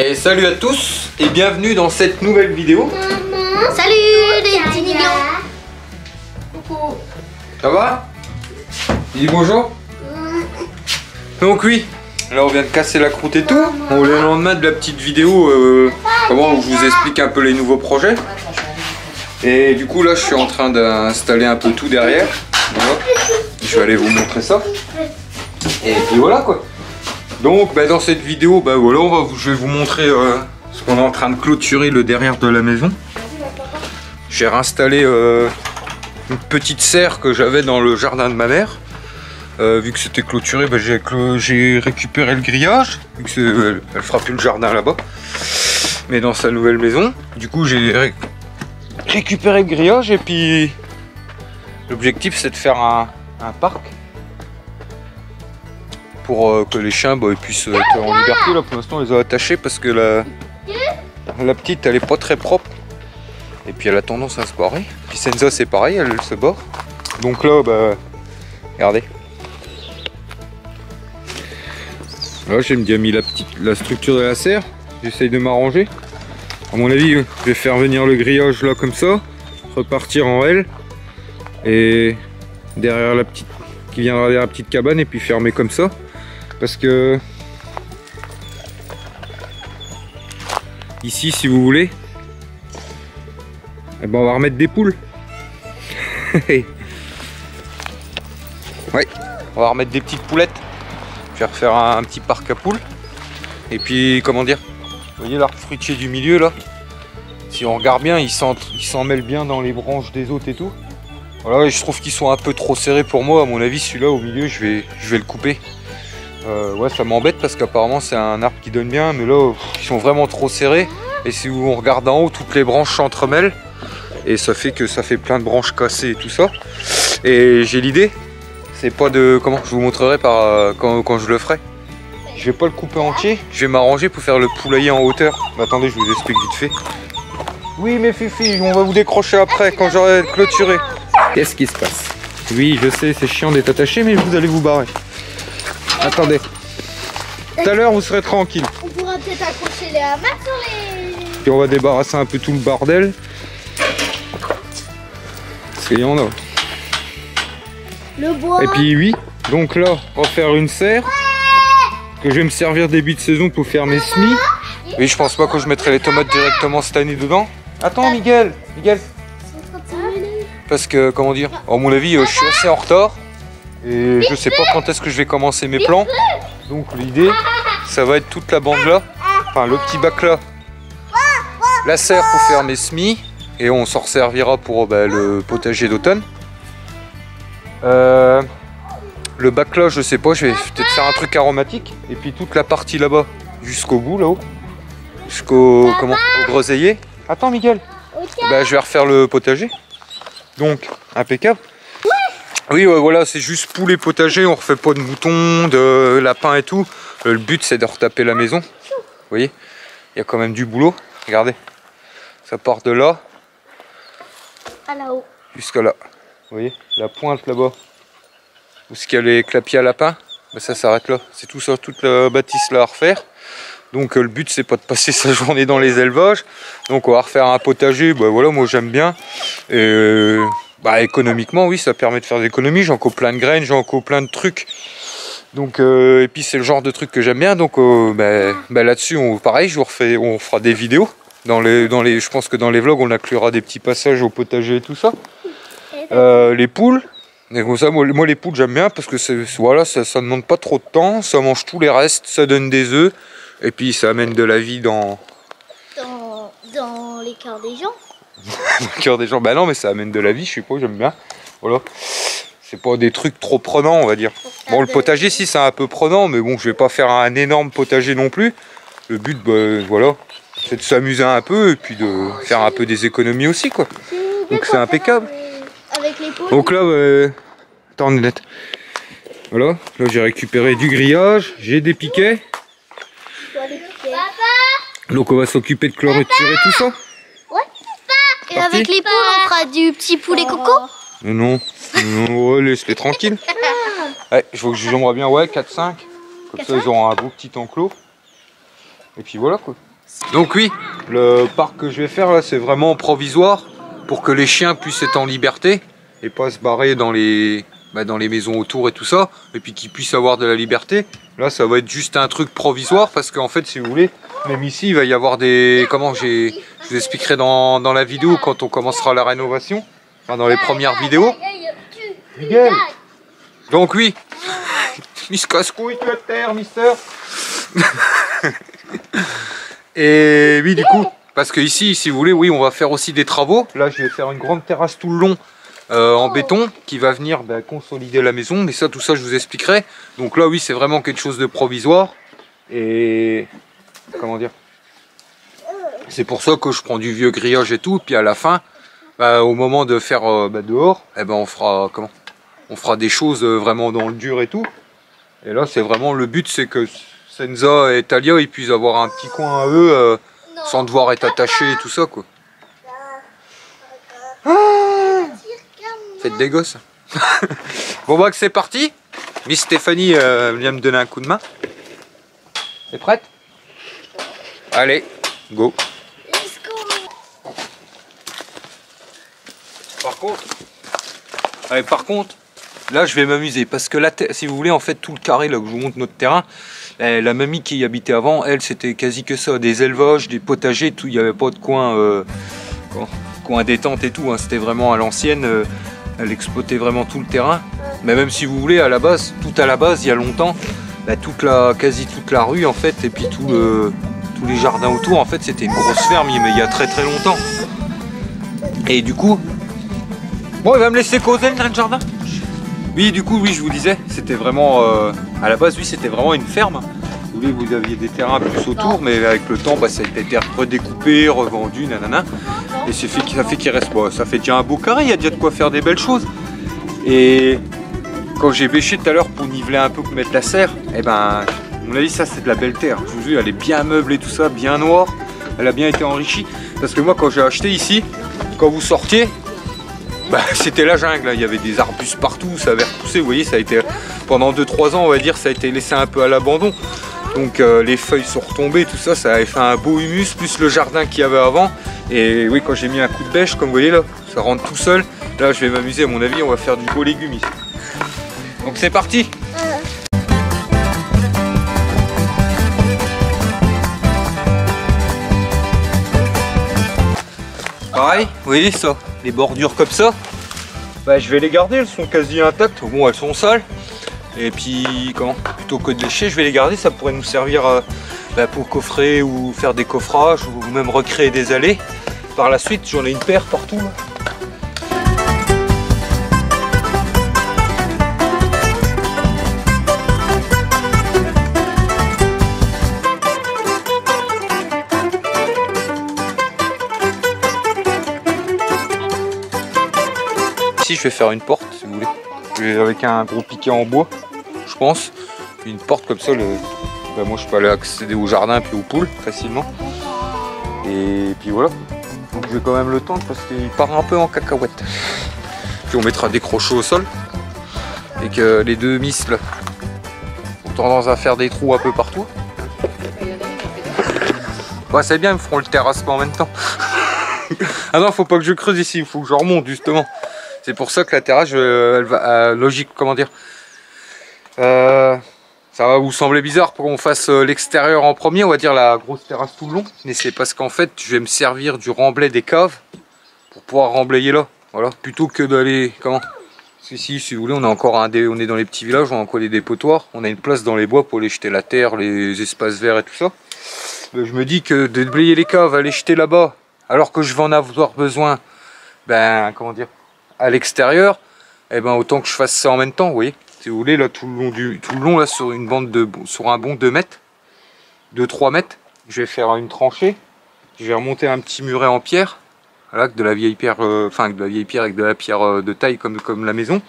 Et salut à tous et bienvenue dans cette nouvelle vidéo. Salut les petits mignons. Coucou. Ça va? Dis bonjour. Donc oui, là on vient de casser la croûte et tout. On est le lendemain de la petite vidéo comment je vous explique un peu les nouveaux projets. Et du coup là je suis en train d'installer un peu tout derrière. Voilà. Je vais aller vous montrer ça. Et puis voilà quoi. Donc dans cette vidéo, voilà, je vais vous montrer ce qu'on est en train de clôturer le derrière de la maison. J'ai réinstallé une petite serre que j'avais dans le jardin de ma mère. Vu que c'était clôturé, j'ai récupéré le grillage. Vu que elle fera plus le jardin là-bas, mais dans sa nouvelle maison. Du coup j'ai récupéré le grillage et puis l'objectif c'est de faire un parc. Pour que les chiens ils puissent être en liberté. Là pour l'instant on les a attachés parce que la petite elle est pas très propre et puis elle a tendance à se barrer. Puis Senza c'est pareil, elle se barre. Donc là regardez. Là j'ai bien mis la structure de la serre. J'essaye de m'arranger. À mon avis je vais faire venir le grillage là comme ça, repartir en L et derrière la petite qui viendra derrière la petite cabane et puis fermer comme ça. Parce que ici, si vous voulez, on va remettre des poules. Ouais, on va remettre des petites poulettes. Je vais refaire un petit parc à poules. Et puis, comment dire, vous voyez l'arbre fruitier du milieu là. Si on regarde bien, il s'en mêle bien dans les branches des autres et tout. Voilà, je trouve qu'ils sont un peu trop serrés pour moi. À mon avis, celui-là au milieu, je vais le couper. Ouais, ça m'embête parce qu'apparemment c'est un arbre qui donne bien, mais là ils sont vraiment trop serrés. Et si on regarde en haut, toutes les branches s'entremêlent et ça fait que ça fait plein de branches cassées et tout ça. Et j'ai l'idée, c'est pas de comment je vous montrerai quand je le ferai. Je vais pas le couper entier, je vais m'arranger pour faire le poulailler en hauteur. Mais attendez, je vous explique vite fait. Oui, mes fifi, on va vous décrocher après quand j'aurai clôturé. Qu'est-ce qui se passe? Oui, je sais, c'est chiant d'être attaché, mais vous allez vous barrer. Attendez. Tout à l'heure, vous serez tranquille. On pourra peut-être accrocher les hamacs sur les... Puis on va débarrasser un peu tout le bordel. Parce qu'il y en a. Le bois. Et puis oui, donc là, on va faire une serre. Que je vais me servir début de saison pour faire mes semis. Oui, je pense pas que je mettrai les tomates directement cette année dedans. Attends, Miguel. Parce que, comment dire, à mon avis, je suis assez en retard. Et je sais pas quand est-ce que je vais commencer mes plans. Donc l'idée, ça va être toute la bande là. Enfin, le petit bac là. La serre pour faire mes semis. Et on s'en resservira pour le potager d'automne. Le bac là, je sais pas, je vais peut-être faire un truc aromatique. Et puis toute la partie là-bas, jusqu'au bout là-haut. Jusqu'au au groseillier. Attends, Miguel. Je vais refaire le potager. Donc, impeccable. Oui, voilà, c'est juste poulet potager, on refait pas de moutons, de lapins et tout. Le but c'est de retaper la maison. Vous voyez, il y a quand même du boulot. Regardez, ça part de là à là-haut jusqu'à là. Vous voyez, la pointe là-bas, où est-ce qu'il y a les clapiers à lapins, ça s'arrête là. C'est tout ça, toute la bâtisse là à refaire. Donc le but c'est pas de passer sa journée dans les élevages. Donc on va refaire un potager, voilà, moi j'aime bien. Et économiquement, oui, ça permet de faire des économies. J'en coupe plein de graines, j'en coupe plein de trucs. Donc, et puis c'est le genre de truc que j'aime bien. Donc, là-dessus, pareil, on fera des vidéos. Je pense que dans les vlogs, on inclura des petits passages au potager et tout ça. Les poules. Et comme ça, moi, les poules, j'aime bien parce que ça ne demande pas trop de temps. Ça mange tous les restes, ça donne des œufs. Et puis, ça amène de la vie dans les cœurs des gens. Le cœur des gens, non, mais ça amène de la vie, je sais pas, j'aime bien. Voilà, c'est pas des trucs trop prenants, on va dire. Bon, le potager, si, c'est un peu prenant, mais bon, je vais pas faire un énorme potager non plus. Le but, voilà, c'est de s'amuser un peu et puis de faire un peu des économies aussi, quoi. Donc c'est impeccable. Avec les poules. Donc là, attends, Nette. Voilà, là j'ai récupéré du grillage, j'ai des piquets. Donc on va s'occuper de clôturer tout ça. Et avec les poules, on fera du petit poulet coco. Non, ouais, laisse-les tranquilles. Ouais, j'aimerais bien, 4-5. Comme ça, ils auront un beau petit enclos. Et puis voilà quoi. Donc oui, le parc que je vais faire là, c'est vraiment provisoire pour que les chiens puissent être en liberté et pas se barrer dans les maisons autour et tout ça, et puis qu'ils puissent avoir de la liberté. Là, ça va être juste un truc provisoire parce qu'en fait, si vous voulez, même ici, il va y avoir des... je vous expliquerai dans la vidéo quand on commencera la rénovation, enfin dans les premières vidéos. Miguel. Donc oui, il se casse-couille, tu vas te taire, mister. Et oui, du coup, parce que ici, si vous voulez, oui, on va faire aussi des travaux. Là, je vais faire une grande terrasse tout le long en béton qui va venir consolider la maison. Mais ça, tout ça, je vous expliquerai. Donc là, oui, c'est vraiment quelque chose de provisoire. Et comment dire, c'est pour ça que je prends du vieux grillage et tout. Puis à la fin, au moment de faire dehors, on fera on fera des choses vraiment dans le dur et tout. Et là, c'est vraiment le but, c'est que Senza et Talia, ils puissent avoir un petit coin à eux sans devoir être attachés et tout ça, quoi. Faites des gosses. Bon, que c'est parti. Miss Stéphanie vient me donner un coup de main. T'es prête? Allez, go. Par contre, là je vais m'amuser parce que là, si vous voulez, en fait, tout le carré là que je vous montre notre terrain, la mamie qui y habitait avant, elle, c'était quasi que ça, des élevages, des potagers, tout. Il n'y avait pas de coin détente et tout, hein. C'était vraiment à l'ancienne. Elle exploitait vraiment tout le terrain. Mais même si vous voulez, à la base, il y a longtemps, quasi toute la rue en fait, et puis tous les jardins autour, en fait, c'était une grosse ferme, mais il y a très très longtemps. Et du coup, bon, il va me laisser causer dans le jardin. Oui, du coup, oui, je vous disais, c'était vraiment, à la base, oui, c'était vraiment une ferme. Vous aviez des terrains plus autour, mais avec le temps, ça a été redécoupé, revendu, nanana. Et ça fait qu'il reste, ça fait déjà un beau carré, il y a déjà de quoi faire des belles choses. Et quand j'ai bêché tout à l'heure pour niveler un peu, pour mettre la serre, à mon avis, ça c'est de la belle terre. Je vous dis, elle est bien meublée, tout ça, bien noire. Elle a bien été enrichie. Parce que moi, quand j'ai acheté ici, quand vous sortiez, c'était la jungle, là. Il y avait des arbustes partout, ça avait repoussé, vous voyez, ça a été, pendant 2-3 ans, on va dire, ça a été laissé un peu à l'abandon. Donc les feuilles sont retombées, tout ça, ça avait fait un beau humus, plus le jardin qu'il y avait avant. Et oui, quand j'ai mis un coup de bêche, comme vous voyez là, ça rentre tout seul. Là, je vais m'amuser, à mon avis, on va faire du beau légume ici. Donc c'est parti. Pareil, vous voyez ça, les bordures comme ça, je vais les garder, elles sont quasi intactes. Bon, elles sont sales. Et puis, plutôt que de lécher, je vais les garder, ça pourrait nous servir pour coffrer ou faire des coffrages ou même recréer des allées. Par la suite, j'en ai une paire partout. Là. Ici, je vais faire une porte, si vous voulez. Avec un gros piquet en bois, je pense. Une porte comme ça, moi je peux aller accéder au jardin puis aux poules facilement. Et puis voilà. Donc je vais quand même le tendre parce qu'il part un peu en cacahuète. Puis on mettra des crochets au sol. Et que les deux miss là ont tendance à faire des trous un peu partout. C'est bien, ils me feront le terrassement en même temps. Ah non, faut pas que je creuse ici, il faut que je remonte justement. C'est pour ça que la terrasse, elle va logique, comment dire. Ça va vous sembler bizarre pour qu'on fasse l'extérieur en premier, on va dire la grosse terrasse tout le long. Mais c'est parce qu'en fait, je vais me servir du remblai des caves pour pouvoir remblayer là. Voilà, plutôt que d'aller, Parce qu'ici, si vous voulez, on est dans les petits villages, on a encore des dépotoirs. On a une place dans les bois pour aller jeter la terre, les espaces verts et tout ça. Je me dis que de déblayer les caves, aller jeter là-bas, alors que je vais en avoir besoin, à l'extérieur, autant que je fasse ça en même temps, vous voyez. Si vous voulez, là, tout le long là, sur un bon 2 mètres, 2-3 mètres, je vais faire une tranchée. Je vais remonter un petit muret en pierre, voilà, avec de la vieille pierre, avec de la pierre de taille comme la maison.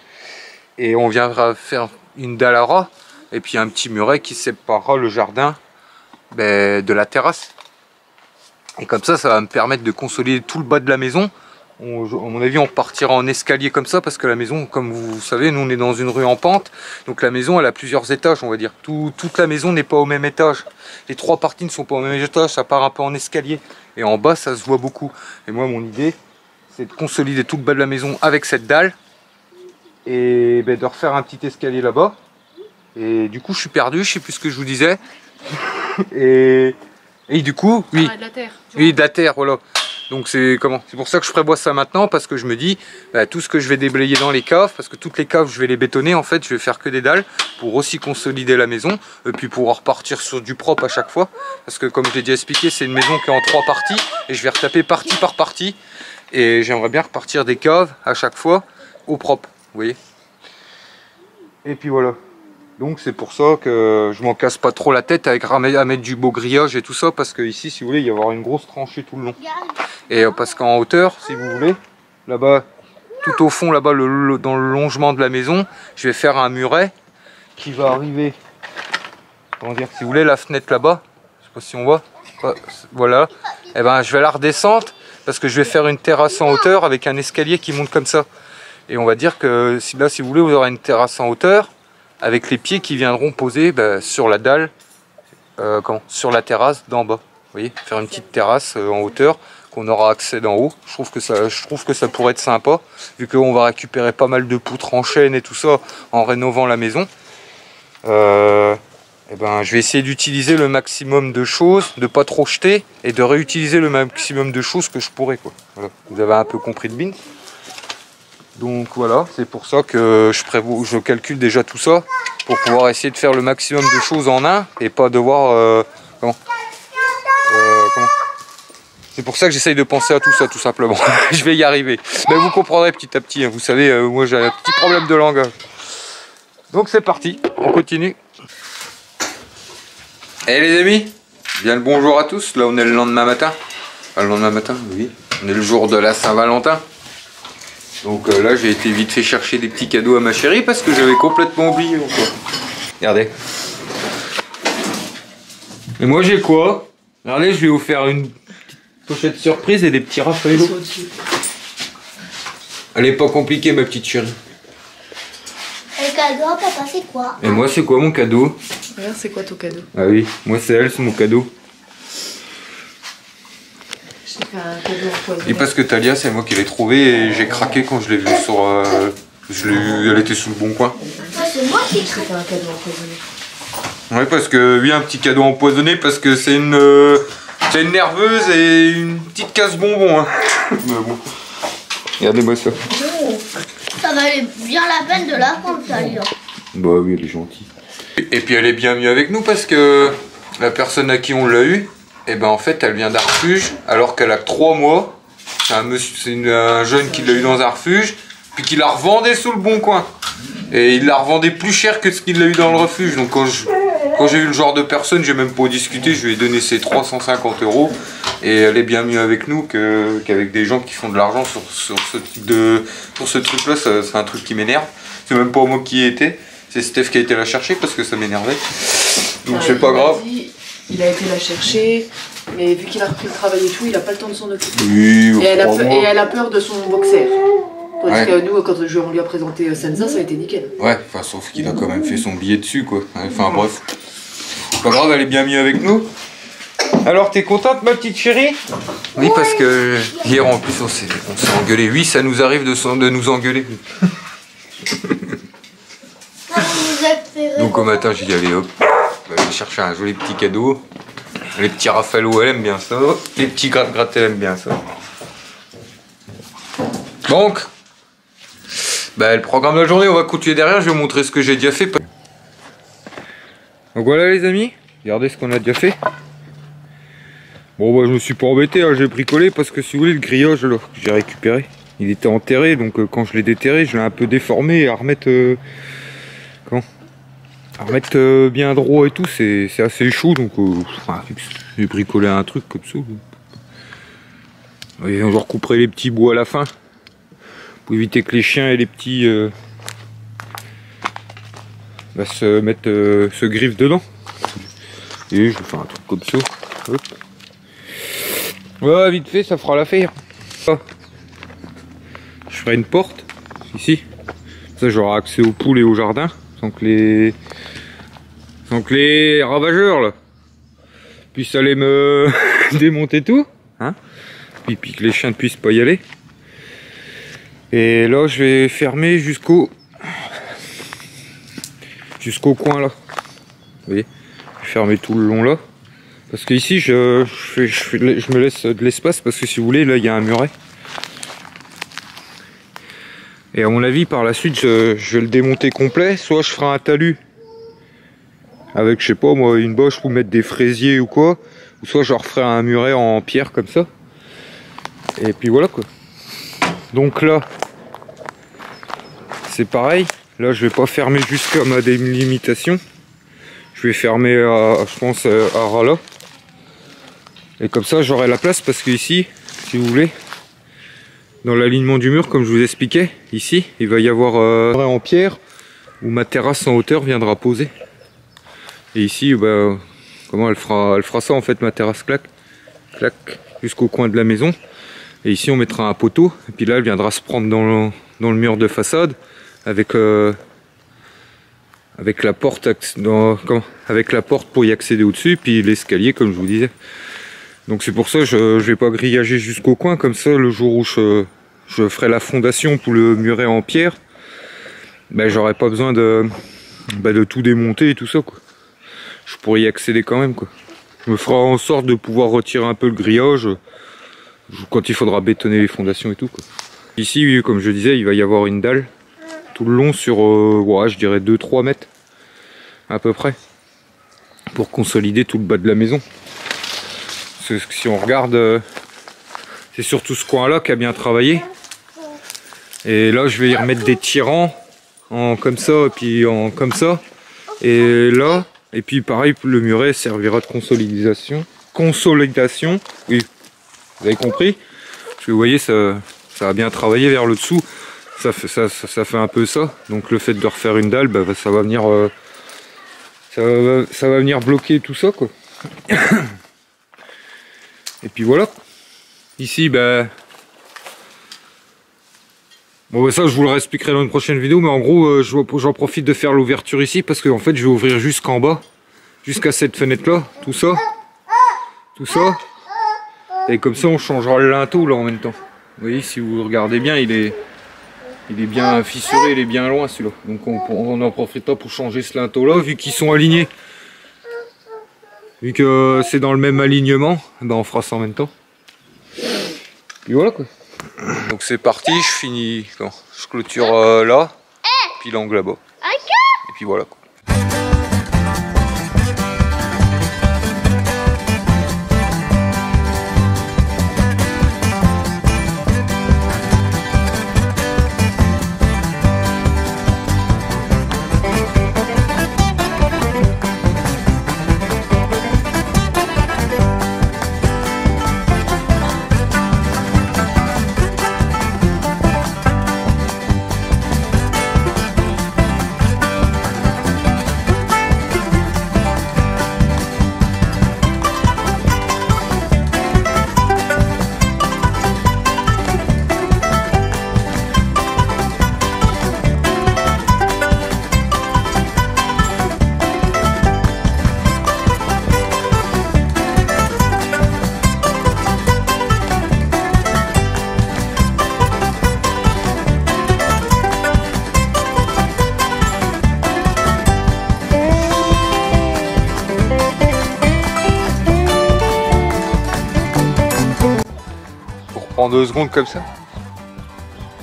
Et on viendra faire une dalle à ras, et puis un petit muret qui séparera le jardin de la terrasse. Et comme ça va me permettre de consolider tout le bas de la maison. à mon avis, on partira en escalier comme ça, parce que la maison, comme vous savez, nous on est dans une rue en pente, donc la maison elle a plusieurs étages, on va dire. Toute la maison n'est pas au même étage. Les 3 parties ne sont pas au même étage, ça part un peu en escalier. Et en bas, ça se voit beaucoup. Et moi, mon idée, c'est de consolider tout le bas de la maison avec cette dalle et de refaire un petit escalier là-bas. Et du coup, je suis perdu, je sais plus ce que je vous disais. et du coup, oui, de la terre. Oui, de la terre, voilà. Donc c'est pour ça que je prévois ça maintenant, parce que je me dis tout ce que je vais déblayer dans les caves, parce que toutes les caves je vais les bétonner, en fait je vais faire que des dalles pour aussi consolider la maison et puis pouvoir repartir sur du propre à chaque fois, parce que comme je l'ai déjà expliqué, c'est une maison qui est en 3 parties et je vais retaper partie par partie et j'aimerais bien repartir des caves à chaque fois au propre, vous voyez. Et puis voilà. Donc c'est pour ça que je m'en casse pas trop la tête avec à mettre du beau grillage et tout ça, parce que ici, si vous voulez, il va y avoir une grosse tranchée tout le long. Et parce qu'en hauteur, si vous voulez, là-bas, tout au fond, là-bas, dans le longement de la maison, je vais faire un muret qui va arriver, comment dire, si vous voulez, la fenêtre là-bas, je sais pas si on voit, voilà, et ben je vais la redescendre parce que je vais faire une terrasse en hauteur avec un escalier qui monte comme ça. Et on va dire que là, si vous voulez, vous aurez une terrasse en hauteur avec les pieds qui viendront poser sur la dalle, sur la terrasse d'en bas. Vous voyez, faire une petite terrasse en hauteur qu'on aura accès d'en haut. Je trouve que ça pourrait être sympa, vu qu'on va récupérer pas mal de poutres en chêne et tout ça en rénovant la maison. Je vais essayer d'utiliser le maximum de choses, de pas trop jeter et de réutiliser le maximum de choses que je pourrais, quoi. Voilà. Vous avez un peu compris le bin. Donc voilà, c'est pour ça que je calcule déjà tout ça pour pouvoir essayer de faire le maximum de choses en un et pas devoir c'est pour ça que j'essaye de penser à tout ça, tout simplement. Je vais y arriver. Mais vous comprendrez petit à petit, hein. Vous savez, moi j'ai un petit problème de langage. Donc c'est parti, on continue. Eh les amis, bien le bonjour à tous. Là on est le lendemain matin. Enfin, le lendemain matin, oui. On est le jour de la Saint-Valentin. Donc là j'ai été vite fait chercher des petits cadeaux à ma chérie parce que j'avais complètement oublié encore. Regardez. Et moi j'ai quoi? Regardez, je lui ai offert une pochette surprise et des petits Raffaello. Elle est pas compliquée ma petite chérie. Et le cadeau, papa, c'est quoi? Et moi c'est quoi mon cadeau? Regarde, c'est quoi ton cadeau? Ah oui, moi c'est elle, c'est mon cadeau. Je t'ai fait un cadeau empoisonné. Et parce que Talia, c'est moi qui l'ai trouvé et j'ai craqué quand je l'ai vue sur... elle était sous le bon coin. C'est moi qui Je t'ai fait un cadeau empoisonné. Ouais, parce que oui, un petit cadeau empoisonné parce que c'est une nerveuse et une petite casse bonbon. Hein. Mais bon. Regardez-moi ça. Ça valait bien la peine de la prendre, Talia. Bah oui, elle est gentille. Et puis elle est bien mieux avec nous parce que la personne à qui on l'a eu, et ben en fait elle vient d'un refuge alors qu'elle a que 3 mois. C'est un jeune qui l'a eu dans un refuge, puis qui la revendait sous le bon coin. Et il la revendait plus cher que ce qu'il l'a eu dans le refuge. Donc quand j'ai eu le genre de personne, j'ai même pas discuté, je lui ai donné ses 350 €. Et elle est bien mieux avec nous qu'avec des gens qui font de l'argent sur ce truc-là. C'est un truc qui m'énerve. C'est même pas moi qui y étais. C'est Steph qui a été la chercher parce que ça m'énervait. Donc c'est pas grave. Il a été la chercher, mais vu qu'il a repris le travail et tout, il a pas le temps de s'en occuper. Oui, et elle a peur de son boxer. Tandis que nous, quand on lui a présenté Senza, ça a été nickel. Ouais, enfin, sauf qu'il a quand même fait son billet dessus, quoi. Enfin bref. Pas grave, elle est bien mieux avec nous. Alors, t'es contente, ma petite chérie? Oui, parce que hier en plus, on s'est engueulé. Oui, ça nous arrive de nous engueuler. Donc au matin, j'ai dit, allez hop, je vais chercher un joli petit cadeau. Les petits Raffaello, elle aime bien ça. Les petits gratte-gratte, elle aime bien ça. Donc, le programme de la journée, on va continuer derrière. Je vais vous montrer ce que j'ai déjà fait. Donc voilà les amis, regardez ce qu'on a déjà fait. Bon bah je me suis pas embêté, hein, j'ai bricolé parce que si vous voulez le grillage là, que j'ai récupéré, il était enterré, donc quand je l'ai déterré, je l'ai un peu déformé à remettre bien droit et tout, c'est assez chaud, donc j'ai bricolé un truc comme ça. Et je recouperai les petits bouts à la fin pour éviter que les chiens et les petits se griffent dedans. Et je vais faire un truc comme ça. Hop. Ouais, vite fait, ça fera l'affaire. ferai une porte ici. Ça, j'aurai accès aux poules et au jardin sans que les ravageurs là puissent aller me démonter tout, hein, puis que les chiens ne puissent pas y aller. Et là, je vais fermer jusqu'au coin là. Vous voyez, je vais fermer tout le long là. Parce que ici, je me laisse de l'espace parce que si vous voulez, là, il y a un muret. Et à mon avis, par la suite, je vais le démonter complet. Soit je ferai un talus avec, je sais pas moi, une bâche pour mettre des fraisiers ou quoi. Ou soit je referai un muret en pierre comme ça. Et puis voilà quoi. Donc là, c'est pareil. Là, je vais pas fermer jusqu'à ma délimitation. Je vais fermer, je pense, à ras là. Et comme ça, j'aurai la place parce que ici, si vous voulez, dans l'alignement du mur, comme je vous expliquais, ici, il va y avoir en pierre où ma terrasse en hauteur viendra poser. Et ici, bah, comment elle fera ça en fait, ma terrasse, clac, jusqu'au coin de la maison. Et ici, on mettra un poteau. Et puis là, elle viendra se prendre dans le mur de façade avec la porte, avec la porte pour y accéder au-dessus, puis l'escalier, comme je vous disais. Donc c'est pour ça que je vais pas grillager jusqu'au coin, comme ça le jour où je ferai la fondation pour le muret en pierre, ben j'aurai pas besoin de tout démonter et tout ça quoi. Je pourrais y accéder quand même quoi. Je me ferai en sorte de pouvoir retirer un peu le grillage quand il faudra bétonner les fondations et tout quoi. Ici, comme je disais, il va y avoir une dalle tout le long sur ouais, je dirais 2-3 mètres à peu près pour consolider tout le bas de la maison. Parce que si on regarde, c'est surtout ce coin là qui a bien travaillé. Et là je vais y remettre des tirants en comme ça et puis en comme ça. Et là, et puis pareil, le muret servira de consolidation. Oui, vous avez compris. Parce que vous voyez, ça a bien travaillé vers le dessous. Ça fait un peu ça. Donc le fait de refaire une dalle, bah, ça va venir bloquer tout ça quoi. Et puis voilà. Ici, ben... bon, ça, je vous le réexpliquerai dans une prochaine vidéo, mais en gros, j'en profite de faire l'ouverture ici, parce qu'en fait, je vais ouvrir jusqu'en bas, jusqu'à cette fenêtre-là, tout ça. Tout ça. Et comme ça, on changera le linteau, là, en même temps. Vous voyez, si vous regardez bien, il est bien fissuré, il est bien loin, celui-là. Donc, on en profitera pour changer ce linteau-là, vu qu'ils sont alignés. Vu que c'est dans le même alignement, ben on fera ça en même temps. Et voilà quoi. Donc c'est parti, je finis, je clôture là, puis l'angle là-bas. Et puis voilà quoi. En 2 secondes comme ça.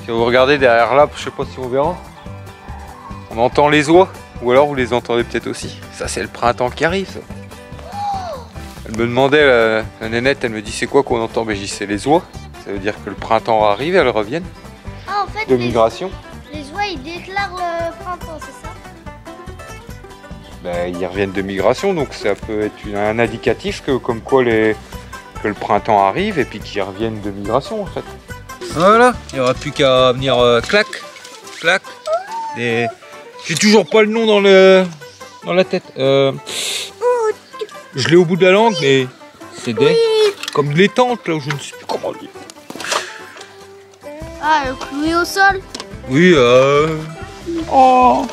Si vous regardez derrière là, je sais pas si on verra. On entend les oies, ou alors vous les entendez peut-être aussi. Ça c'est le printemps qui arrive ça. Elle me demandait, la nénette, elle me dit c'est quoi qu'on entend? Mais je dis c'est les oies. Ça veut dire que le printemps arrive, elles reviennent. Ah en fait de migration. Les oies ils déclarent le printemps, c'est ça? Ben, ils reviennent de migration, donc ça peut être un indicatif que comme quoi que le printemps arrive et puis qu'ils reviennent de migration en fait. Voilà, il n'y aura plus qu'à venir clac. J'ai toujours pas le nom dans la tête. Je l'ai au bout de la langue, mais c'est comme les tentes là, je ne sais plus comment dire. Ah, le clouer au sol. Oui, Oh,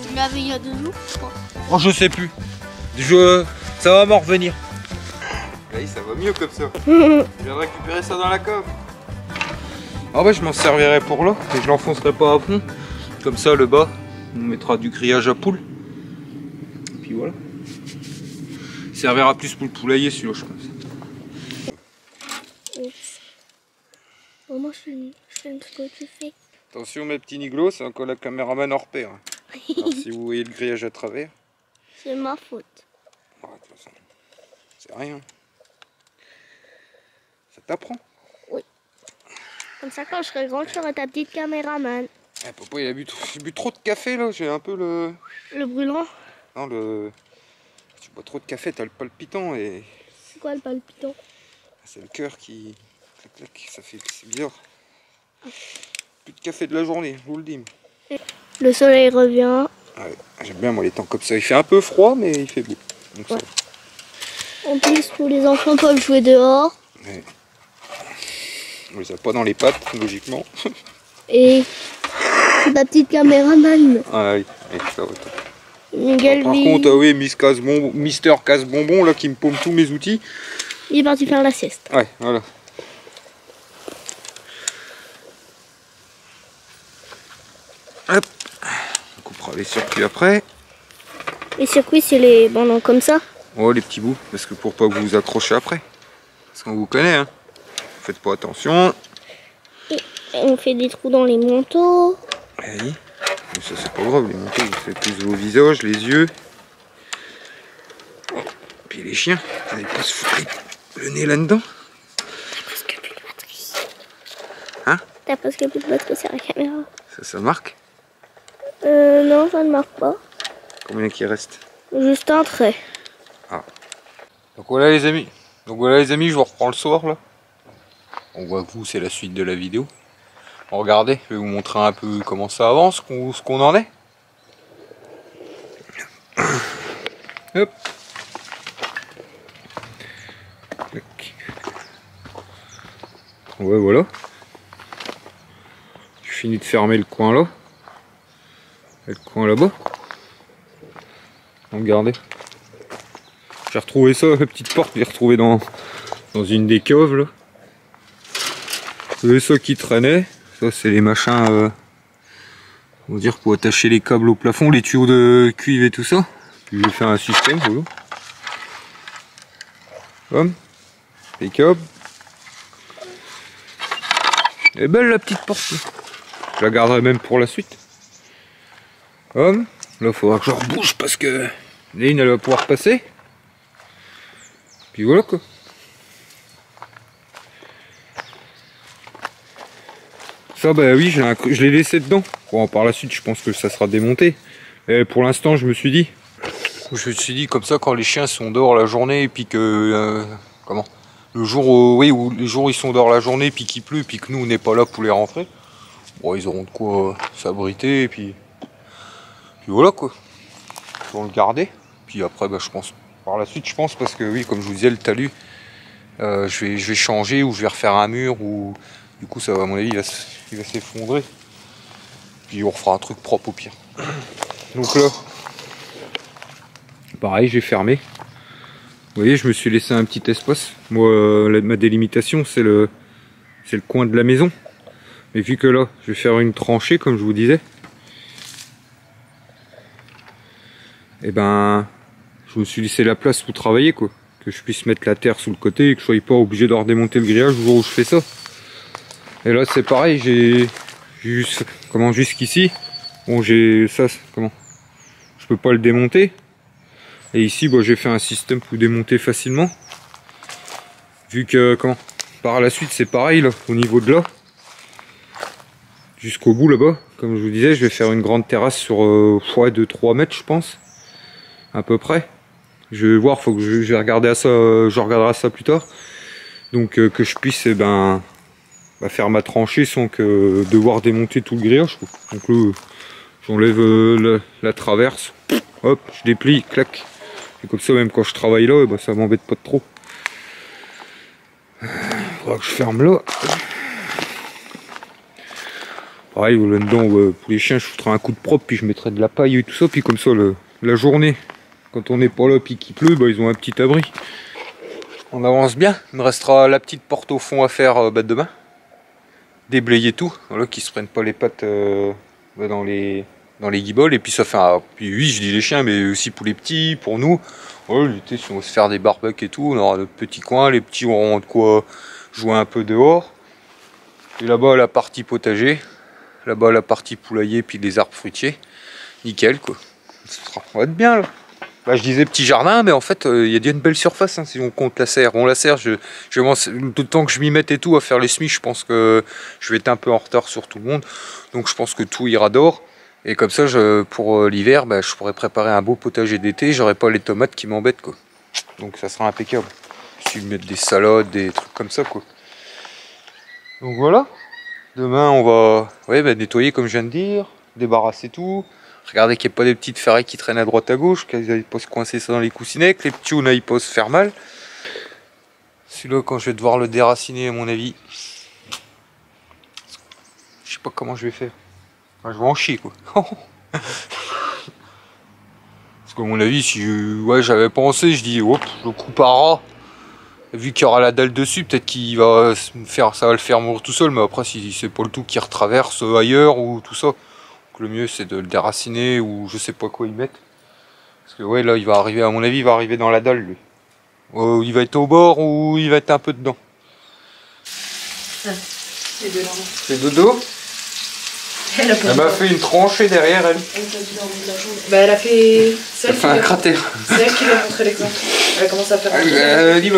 Tu l'avais il y a 2 jours, je crois. oh, je sais plus. Ça va m'en revenir. Là, ça va mieux comme ça. Je viens de récupérer ça dans la cave. Ah ouais, je m'en servirai pour là. Et je l'enfoncerai pas à fond. Comme ça, le bas, on mettra du grillage à poule. Et puis voilà. Il servira plus pour le poulailler, celui-là, je pense. Maman, je filme ce que tu fais. Attention, mes petits niglos, c'est encore la caméraman hors pair. Alors, si vous voyez le grillage à travers. C'est ma faute. Ouais, de toute façon, c'est rien. Ça t'apprend. Comme ça, quand je serai grande, je serai ta petite caméraman. Eh, papa, il a bu trop de café là, j'ai un peu le. Le brûlant. Non, le. Tu bois trop de café, t'as le palpitant et. C'est quoi le palpitant? C'est le cœur qui. Clac, clac, ça fait. C'est bizarre. Plus de café de la journée, je vous le dis. Le soleil revient. Ouais, j'aime bien moi les temps comme ça. Il fait un peu froid, mais il fait beau. Donc, ouais. En plus, tous les enfants peuvent jouer dehors. Ouais. On les a pas dans les pattes, logiquement. Et c'est ta petite caméraman. Ah oui, ça va. Miguel, par contre, oui, Mister Casse-Bonbon, là, qui me paume tous mes outils. Il est parti faire la sieste. Ouais, voilà. Hop. On coupera les circuits après. Les circuits, c'est les bandons comme ça? Oh, les petits bouts, parce que pour pas que vous vous accrochez après. Parce qu'on vous connaît, hein. Faites pas attention. Et on fait des trous dans les manteaux. Oui. Mais ça, c'est pas grave, les manteaux, vous faites plus vos visages, les yeux. Puis les chiens, vous n'allez pas se foutre le nez là-dedans. T'as presque plus de batterie. Hein? T'as presque plus de batterie sur la caméra. Ça marque? Non, ça ne marque pas. Combien qu'il reste? Juste un trait. Ah. Donc voilà les amis. Je vous reprends le soir là. On voit que vous, c'est la suite de la vidéo. Regardez, je vais vous montrer un peu comment ça avance, ce qu'on en est. Hop. Ouais, voilà. J'ai fini de fermer le coin là. Et le coin là-bas. Regardez. J'ai retrouvé ça, la petite porte, j'ai retrouvé dans une des caves là. Vous avez ça qui traînait. Ça c'est les machins, on va dire pour attacher les câbles au plafond, les tuyaux de cuivre et tout ça. Puis j'ai fait un système, voilà. Hop, les câbles. Elle est belle la petite porte là. Je la garderai même pour la suite. Hop, là il faudra que je rebouge parce que Léine elle va pouvoir passer. Puis voilà quoi. Ça bah oui, je l'ai laissé dedans. Bon, par la suite je pense que ça sera démonté. Et pour l'instant je me suis dit comme ça quand les chiens sont dehors la journée et puis que le jour où les jours où ils sont dehors la journée puis qu'il pleut puis que nous on n'est pas là pour les rentrer, bon ils auront de quoi s'abriter et puis voilà quoi. Ils vont le garder. Puis après bah, je pense par la suite je pense parce que oui comme je vous disais le talus je vais changer ou je vais refaire un mur ou du coup ça va à mon avis il va s'effondrer. Puis on refera un truc propre au pire. Donc là pareil j'ai fermé. Vous voyez je me suis laissé un petit espace. Moi ma délimitation c'est le coin de la maison. Mais vu que là je vais faire une tranchée comme je vous disais. Et ben je me suis laissé la place pour travailler quoi. Que je puisse mettre la terre sous le côté et que je sois pas obligé de redémonter le grillage le jour où je fais ça. Et là c'est pareil, j'ai juste jusqu'ici. Bon j'ai ça je peux pas le démonter. Et ici bah, j'ai fait un système pour démonter facilement. Vu que par la suite c'est pareil là, au niveau de là. Jusqu'au bout là-bas. Comme je vous disais, je vais faire une grande terrasse sur 2-3 mètres je pense. À peu près. Je vais voir, faut que je vais regarder à ça, je regarderai ça plus tard. Donc que je puisse faire ma tranchée sans que devoir démonter tout le grillage. Quoi. Donc là, j'enlève la traverse, hop, je déplie, clac. Et comme ça, même quand je travaille là, ça m'embête pas trop. Faudra que je ferme là. Pareil, là-dedans, pour les chiens, je foutrais un coup de propre, puis je mettrais de la paille et tout ça, puis comme ça, la journée, quand on n'est pas là, puis qu'il pleut, ils ont un petit abri. On avance bien, il me restera la petite porte au fond à faire demain. Déblayer tout, voilà, qu'ils se prennent pas les pattes dans les guiboles, et puis ça fait un... Puis oui, je dis les chiens, mais aussi pour les petits, pour nous. Voilà, l'été, si on veut se faire des barbecues et tout, on aura notre petit coin, les petits auront de quoi jouer un peu dehors. Et là-bas, la partie potager, là-bas, la partie poulailler, puis les arbres fruitiers. Nickel, quoi. On va être bien, là. Bah, je disais petit jardin, mais en fait, il y a déjà une belle surface, hein, si on compte la serre. Bon, la serre, tout le temps que je m'y mette et tout à faire les semis, je pense que je vais être un peu en retard sur tout le monde. Donc je pense que tout ira d'or. Et comme ça, pour l'hiver, je pourrais préparer un beau potager d'été. J'aurai pas les tomates qui m'embêtent, quoi. Donc ça sera impeccable. Je vais mettre des salades, des trucs comme ça, quoi. Donc voilà. Demain, on va nettoyer, comme je viens de dire, débarrasser tout. Regardez qu'il n'y ait pas des petites ferrailles qui traînent à droite à gauche, qu'ils n'aillent pas se coincer ça dans les coussinets, que les petits n'aillent pas se faire mal. Celui-là, quand je vais devoir le déraciner, à mon avis, je sais pas comment je vais faire. Enfin, je vais en chier, quoi. Parce qu'à mon avis, si j'avais pensé, je dis, hop, je le coupe à ras. Vu qu'il y aura la dalle dessus, peut-être qu'il va ça va le faire mourir tout seul, mais après, si c'est pas le tout qui retraverse ailleurs ou tout ça. Le mieux c'est de le déraciner ou je sais pas quoi y mettre. Parce que ouais, là il va arriver, à mon avis, il va arriver dans la dalle lui. Il va être au bord ou il va être un peu dedans. C'est dodo. Elle m'a fait une tranchée derrière elle. Elle a fait. Elle a fait un cratère. C'est elle qui lui a montré l'exemple. Elle commence à faire un elle dit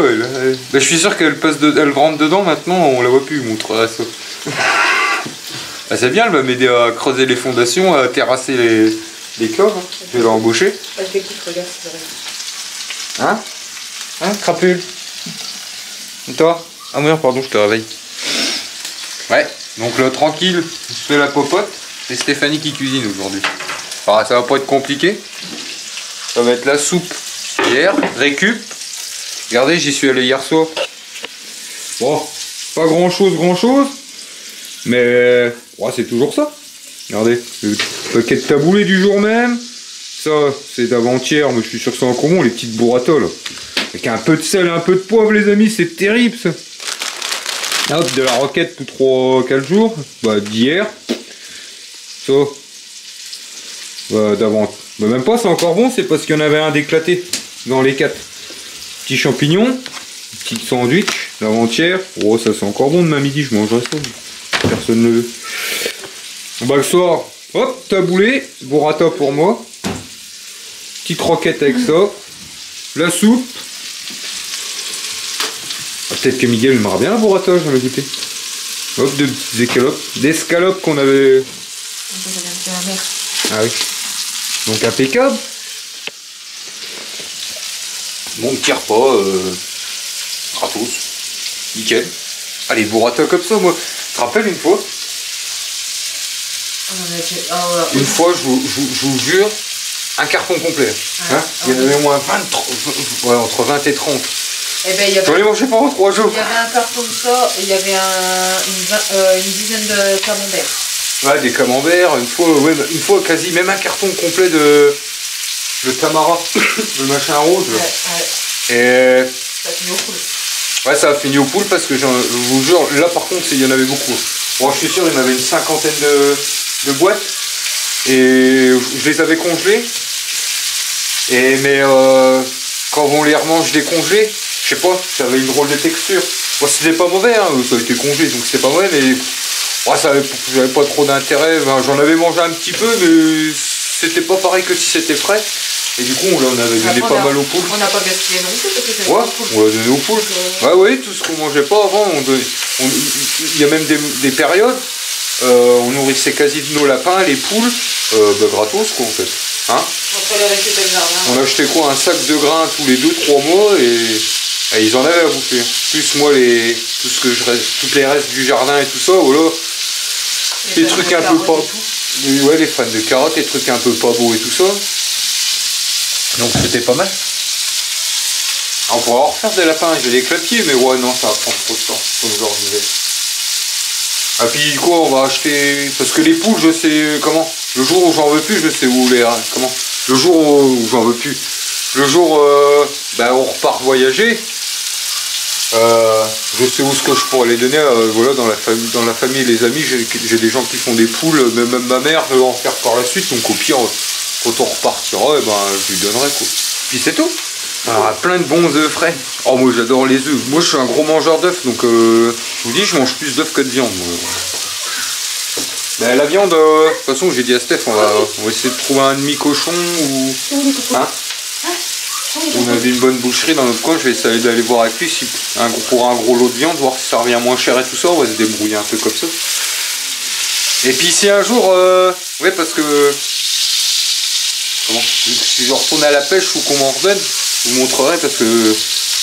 je suis sûr qu'elle elle rentre dedans maintenant, on la voit plus, montrer ça. Ah, c'est bien, elle va m'aider à creuser les fondations, à terrasser les coves. Je vais l'embaucher. Elle fait qui, regarde, c'est vrai. Hein, crapule. Et toi? Ah merde, pardon, je te réveille. Ouais, donc là, tranquille, je fais la popote. C'est Stéphanie qui cuisine aujourd'hui. Alors, ça va pas être compliqué. Ça va être la soupe hier, récup. Regardez, j'y suis allé hier soir. Bon, pas grand chose. Mais ouais, c'est toujours ça. Regardez, le paquet de taboulé du jour même. Ça, c'est d'avant-hier, mais je suis sûr que c'est encore bon, les petites burrata là. Avec un peu de sel et un peu de poivre, les amis, c'est terrible ça. Hop, de la roquette pour 3-4 jours. D'hier. Ça. D'avant. Même pas, c'est encore bon, c'est parce qu'il y en avait un d'éclaté dans les 4. Petits champignons. Petite sandwich d'avant-hier. Oh, ça c'est encore bon, demain midi, je mangerai ça. Personne ne veut. Le soir, hop, taboulé, burrata pour moi. Petite croquette avec ça. La soupe. Peut-être que Miguel aimera bien la burrata, j'en ai goûté. Hop, deux petites escalopes. Des escalopes qu'on avait. Ah oui. Donc impeccable. Bon petit repas, gratos. Nickel. Allez, burrata comme ça, moi. Tu te rappelles une fois? Une fois, je vous jure, un carton complet. Il y en avait au moins 20, entre 20 et 30. Eh ben, j'en ai mangé pendant 3 jours. Il y avait un carton de ça et il y avait une dizaine de camemberts. Ouais, des camemberts, une fois quasi même un carton complet de tamara, le machin rose. Ouais. Et ça a fini au poule. Ouais, ça a fini au poule parce que je vous jure, là par contre, il y en avait beaucoup. Bon, je suis sûr, il y en avait une cinquantaine de boîtes et je les avais congelées. Mais quand on les remange décongelés, je sais pas, ça avait une drôle de texture. Bon, c'était pas mauvais, hein, ça a été congelé, donc c'était pas mauvais, mais j'avais pas trop d'intérêt. Enfin, j'en avais mangé un petit peu, mais c'était pas pareil que si c'était frais. Et du coup, on avait donné pas mal aux poules. On n'a pas gaspillé non plus parce que c'était on l'a donné aux poules. Ouais, oui, tout ce qu'on mangeait pas avant. Il y a même des périodes, on nourrissait quasi de nos lapins, les poules, gratos quoi en fait. Hein, entre les récupérer le jardin. On achetait quoi, un sac de grains tous les 2-3 mois et ils en avaient à bouffer. Plus moi, toutes les restes du jardin et tout ça, voilà. Les trucs un peu pas. Ouais, les fans de carottes, les trucs un peu pas beaux et tout ça. Donc c'était pas mal. Alors, on pourra en refaire des lapins, je vais les clapier, mais ouais, non, ça va prendre trop de temps. Faut nous organiser. Ah puis quoi, on va acheter... Parce que les poules, je sais comment. Le jour où j'en veux plus, je sais où les... Comment. Le jour où j'en veux plus. Le jour bah, on repart voyager. Je sais où ce que je pourrais les donner. Voilà, dans la famille et les amis, j'ai des gens qui font des poules. Même ma mère veut en faire par la suite. Donc au pire, quand on repartira, eh ben, je lui donnerai quoi. Puis c'est tout. Alors, plein de bons œufs frais. Oh, moi j'adore les œufs. Moi je suis un gros mangeur d'œufs, donc je vous dis, je mange plus d'œufs que de viande. Ben, la viande, de toute façon, j'ai dit à Steph, on va essayer de trouver un demi-cochon ou. Hein, on avait une bonne boucherie dans notre coin, je vais essayer d'aller voir avec lui si pour un gros lot de viande, voir si ça revient moins cher et tout ça, on va se débrouiller un peu comme ça. Et puis si un jour, ouais, parce que. Comment, si je retourne à la pêche ou qu'on m'en redonne, je vous montrerai parce que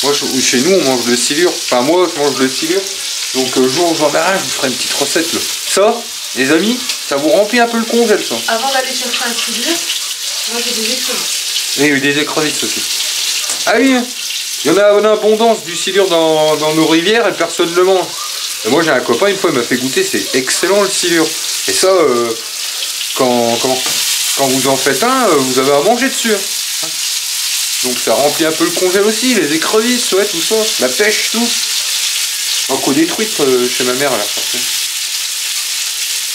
moi chez nous on mange le silure, enfin moi je mange le silure, donc le jour où j'en verrai, je vous ferai une petite recette là. Ça, les amis, ça vous remplit un peu le congèle ça. Avant d'aller chercher un silure, moi j'ai des écrevisses. Il y a eu des écrevisses aussi. Ah oui, il y en a en abondance du silure dans nos rivières et personne ne le mange. Et moi j'ai un copain, une fois il m'a fait goûter, c'est excellent le silure. Et ça, quand vous en faites un, vous avez à manger dessus. Hein. Donc ça remplit un peu le congèle aussi, les écrevisses, ouais, tout ça, la pêche, tout. Encore des truites chez ma mère, là.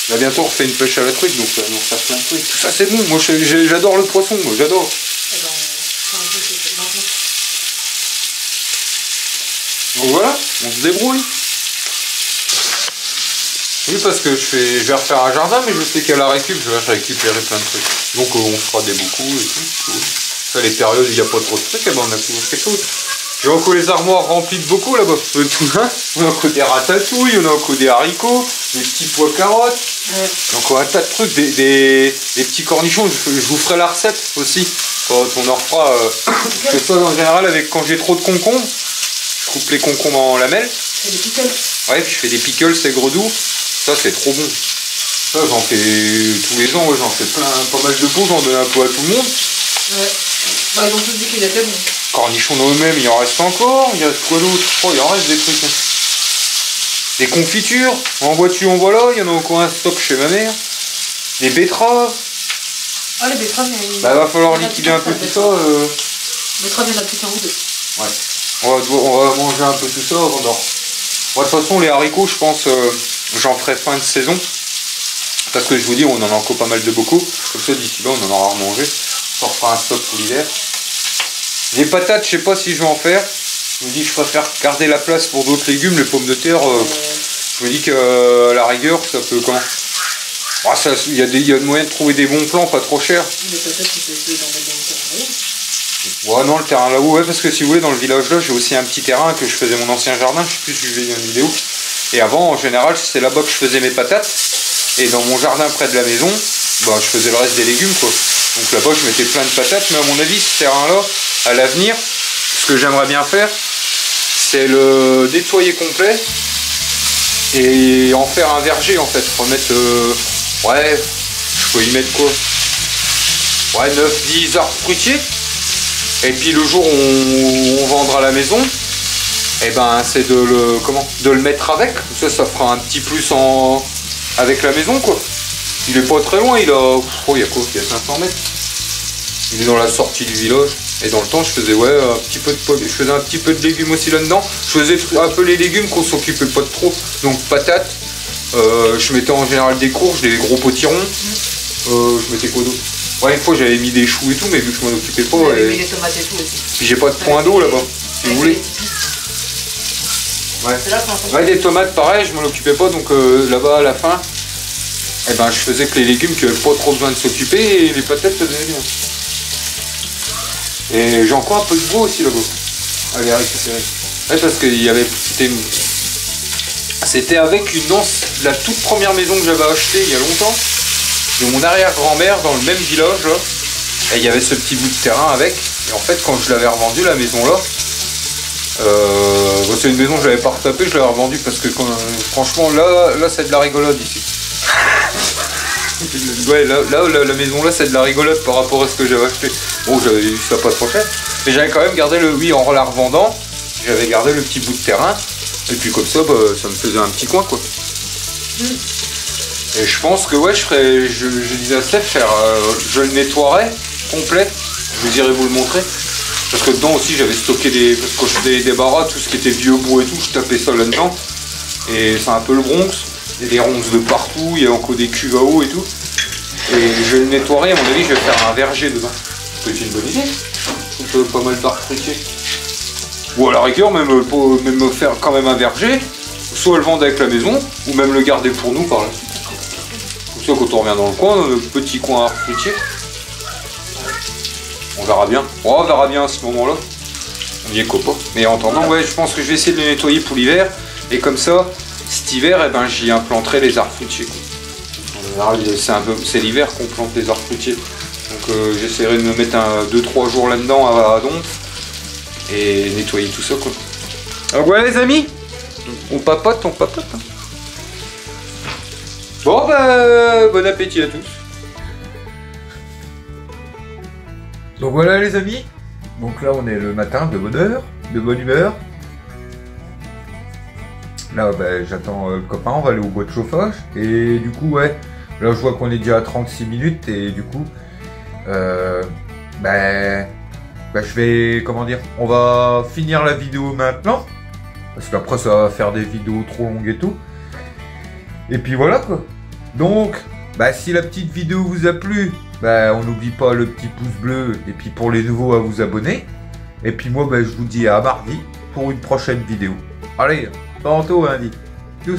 Là bientôt on refait une pêche à la truite, donc ça va nous refaire plein de trucs. Tout ça c'est bon, moi j'adore le poisson, moi j'adore. Donc voilà, on se débrouille. Oui, parce que je vais refaire un jardin, mais je sais qu'à la récup, je vais récupérer plein de trucs. Donc on fera des boucous et tout. Ça, les périodes où il n'y a pas trop de trucs, eh ben, on a toujours quelque chose. J'ai encore les armoires remplies de bocaux là-bas. Tout, hein. On a encore des ratatouilles, on a encore des haricots, des petits pois carottes. Ouais. Encore un tas de trucs, des petits cornichons. Je vous ferai la recette aussi. Quand on en refera. Je fais ça en général avec quand j'ai trop de concombres. Je coupe les concombres en lamelles. Et des pickles. Ouais, puis je fais des pickles, c'est gredou. Ça c'est trop bon. Ça j'en fais tous les ans, ouais, j'en fais pas mal de pots, j'en donne un peu à tout le monde. Ouais. Bah ils ont tous dit qu'ils étaient bons. Cornichons eux-mêmes, il en reste encore. Il y a quoi d'autre? Oh, il en reste des trucs. Hein. Des confitures, en vois-tu, en voilà, il y en a encore un stock chez ma mère. Des betteraves. Ah les betteraves, il y a... Bah va falloir liquider un peu tout ça. Betteraves, il y en a plus qu'un ou deux. Ouais. On va manger un peu tout ça avant d'or. De toute façon les haricots je pense j'en ferai fin de saison. Parce que je vous dis on en a encore pas mal de bocaux. Comme ça d'ici là on en aura remangé. On fera un stock pour l'hiver. Les patates je sais pas si je vais en faire. Je me dis que je préfère garder la place pour d'autres légumes. Les pommes de terre je me dis que à la rigueur ça peut quand il y a moyen de trouver des bons plans pas trop chers. Les patates tu peux essayer d'en mettre dans le terrain. Ouais non le terrain là-haut, ouais parce que si vous voulez dans le village là j'ai aussi un petit terrain que je faisais mon ancien jardin, je sais plus si je vais une vidéo. Et avant en général c'est là-bas que je faisais mes patates. Et dans mon jardin près de la maison, bah, je faisais le reste des légumes quoi. Donc là-bas je mettais plein de patates, mais à mon avis ce terrain là, à l'avenir, ce que j'aimerais bien faire, c'est le nettoyer complet et en faire un verger en fait. Remettre ouais, je peux y mettre quoi? Ouais 9-10 arbres fruitiers. Et puis le jour où on vendra la maison, et ben c'est de le mettre avec. Ça fera un petit plus avec la maison quoi. Il est pas très loin, il y a quoi? Il y a 500 mètres. Il est dans la sortie du village. Et dans le temps je faisais un petit peu de pommes. Je faisais un petit peu de légumes aussi là-dedans. Je faisais un peu les légumes qu'on s'occupait pas de trop. Donc patates, je mettais en général des courges, des gros potirons. Je mettais quoi d'autre? Ouais, une fois j'avais mis des choux et tout, mais vu que je m'en occupais pas. J'avais mis des tomates et tout aussi. Puis j'ai pas de point d'eau là-bas, si vous voulez. Ouais, des tomates pareil, je m'en occupais pas, donc là-bas à la fin, eh ben, je faisais que les légumes qui n'avaient pas trop besoin de s'occuper et les patates ça devenait bien. Et j'ai encore un peu de bois aussi là-bas. Allez, récupérer. Ouais, parce qu'il y avait. C'était avec la toute première maison que j'avais achetée il y a longtemps. De mon arrière-grand-mère dans le même village là, et il y avait ce petit bout de terrain avec, et en fait quand je l'avais revendu la maison là, c'est une maison que je l'avais pas retapée, je l'avais revendue parce que franchement là c'est de la rigolade ici. Ouais là la maison là c'est de la rigolade par rapport à ce que j'avais acheté. Bon j'avais eu ça pas trop cher, mais j'avais quand même gardé en la revendant, j'avais gardé le petit bout de terrain, et puis comme ça ça me faisait un petit coin quoi. Et je pense que ouais, je disais à Steph, je le nettoierais complet. Je vous irai vous le montrer. Parce que dedans aussi j'avais stocké parce que quand je faisais les débarras, tout ce qui était vieux bout et tout, je tapais ça là-dedans. Et c'est un peu le Bronx. Il y a des ronces de partout, il y a encore des cuves à eau et tout. Et je le nettoierai, à mon avis je vais faire un verger dedans. C'est une bonne idée. Pas mal d'arbres fruitiers. Ou à la rigueur, même faire quand même un verger. Soit le vendre avec la maison, ou même le garder pour nous par la suite. Comme ça, quand on revient dans le coin, le petit coin arbre fruitier. On verra bien. Oh, on verra bien à ce moment-là. On y est copain. Mais en attendant, ouais, je pense que je vais essayer de le nettoyer pour l'hiver. Et comme ça, cet hiver, eh ben, j'y implanterai les arbres fruitiers. En général, c'est l'hiver qu'on plante les arbres fruitiers. Donc j'essaierai de me mettre 2-3 jours là-dedans à Donf. Et nettoyer tout ça, quoi. Donc ouais, les amis, on papote. Hein. Bon, bah, bon appétit à tous. Donc voilà les amis, donc là on est le matin de bonne heure, de bonne humeur. Là bah, j'attends le copain, on va aller au bois de chauffage. Et du coup ouais, là je vois qu'on est déjà à 36 minutes et du coup je vais, comment dire, on va finir la vidéo maintenant. Parce qu'après ça va faire des vidéos trop longues et tout. Et puis voilà quoi. Donc, bah, si la petite vidéo vous a plu, bah, on n'oublie pas le petit pouce bleu. Et puis pour les nouveaux, à vous abonner. Et puis moi, bah, je vous dis à mardi pour une prochaine vidéo. Allez, tantôt lundi. Tous.